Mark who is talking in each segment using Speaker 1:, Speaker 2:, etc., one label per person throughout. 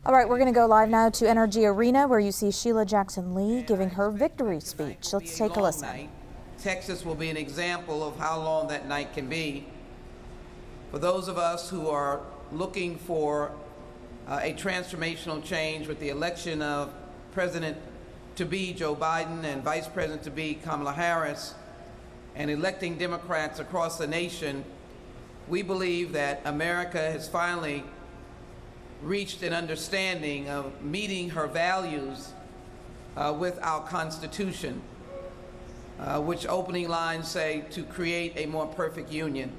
Speaker 1: All right, we're going to go live now to NRG Arena, where you see Sheila Jackson Lee giving her victory speech. Let's take a listen.
Speaker 2: Texas will be an example of how long that night can be. For those of us who are looking for a transformational change with the election of President-to-be Joe Biden and Vice President-to-be Kamala Harris, and electing Democrats across the nation, we believe that America has finally reached an understanding of meeting her values with our Constitution, which opening lines say, to create a more perfect union.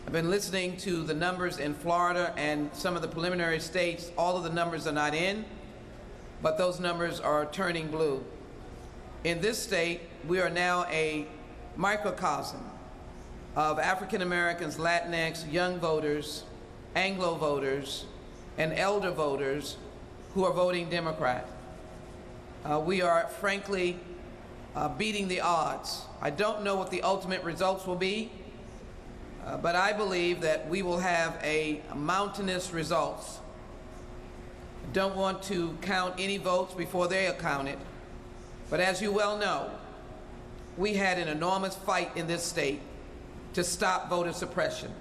Speaker 2: I've been listening to the numbers in Florida and some of the preliminary states. All of the numbers are not in, but those numbers are turning blue. In this state, we are now a microcosm of African Americans, Latinx, young voters, Anglo voters, and elder voters who are voting Democrat. We are, frankly, beating the odds. I don't know what the ultimate results will be, but I believe that we will have a mountainous results. I don't want to count any votes before they are counted, but as you well know, we had an enormous fight in this state to stop voter suppression,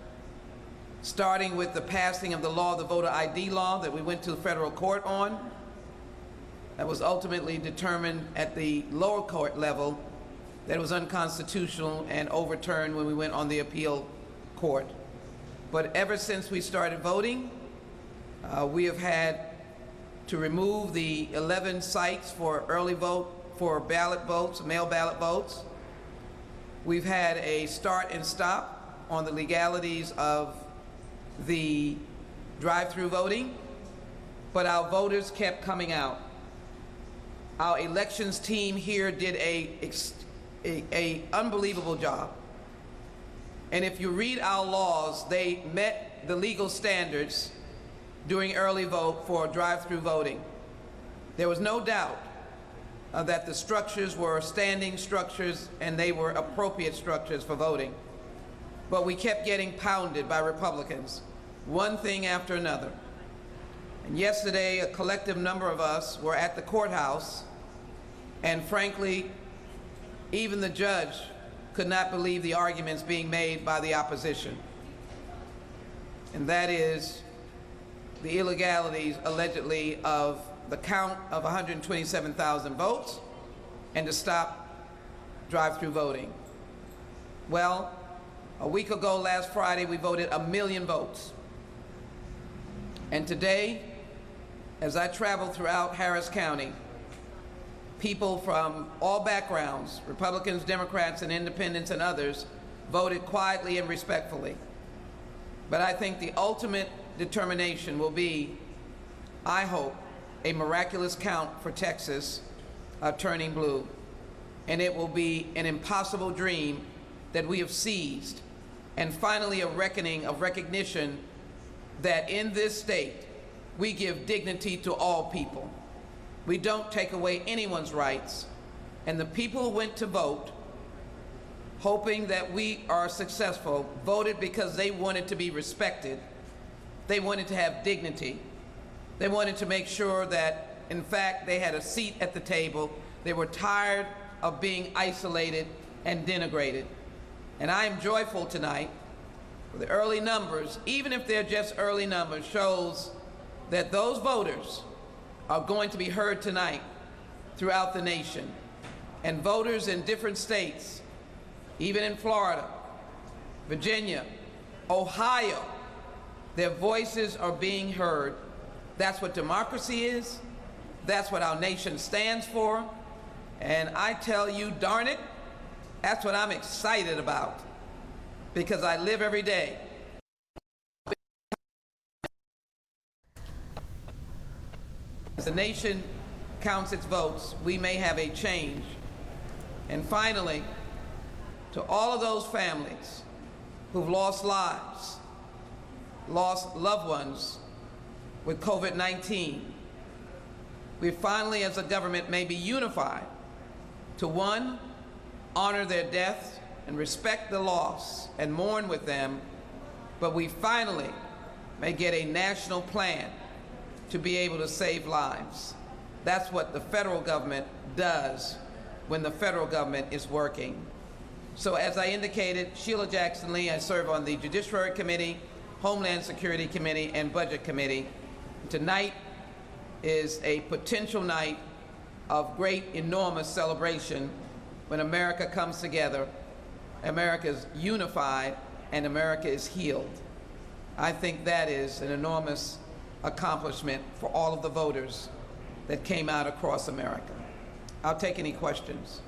Speaker 2: starting with the passing of the law, the voter ID law, that we went to the federal court on. That was ultimately determined at the lower court level that it was unconstitutional and overturned when we went on the appeal court. But ever since we started voting, we have had to remove the 11 sites for early vote, for ballot votes, mail ballot votes. We've had a start and stop on the legalities of the drive-through voting, but our voters kept coming out. Our elections team here did a unbelievable job. And if you read our laws, they met the legal standards during early vote for drive-through voting. There was no doubt that the structures were standing structures and they were appropriate structures for voting. But we kept getting pounded by Republicans, one thing after another. And yesterday, a collective number of us were at the courthouse, and frankly, even the judge could not believe the arguments being made by the opposition. And that is the illegalities, allegedly, of the count of 127,000 votes and to stop drive-through voting. Well, a week ago, last Friday, we voted 1 million votes. And today, as I travel throughout Harris County, people from all backgrounds, Republicans, Democrats, and independents and others, voted quietly and respectfully. But I think the ultimate determination will be, I hope, a miraculous count for Texas turning blue. And it will be an impossible dream that we have seized, and finally a reckoning of recognition that in this state, we give dignity to all people. We don't take away anyone's rights. And the people who went to vote, hoping that we are successful, voted because they wanted to be respected. They wanted to have dignity. They wanted to make sure that, in fact, they had a seat at the table. They were tired of being isolated and denigrated. And I am joyful tonight. The early numbers, even if they're just early numbers, shows that those voters are going to be heard tonight throughout the nation. And voters in different states, even in Florida, Virginia, Ohio, their voices are being heard. That's what democracy is. That's what our nation stands for. And I tell you, darn it, that's what I'm excited about, because I live every day. As the nation counts its votes, we may have a change. And finally, to all of those families who've lost lives, lost loved ones with COVID-19, we finally, as a government, may be unified to, one, honor their deaths and respect the loss and mourn with them, but we finally may get a national plan to be able to save lives. That's what the federal government does when the federal government is working. So as I indicated, Sheila Jackson Lee, I serve on the Judiciary Committee, Homeland Security Committee, and Budget Committee. Tonight is a potential night of great, enormous celebration when America comes together, America is unified, and America is healed. I think that is an enormous accomplishment for all of the voters that came out across America. I'll take any questions.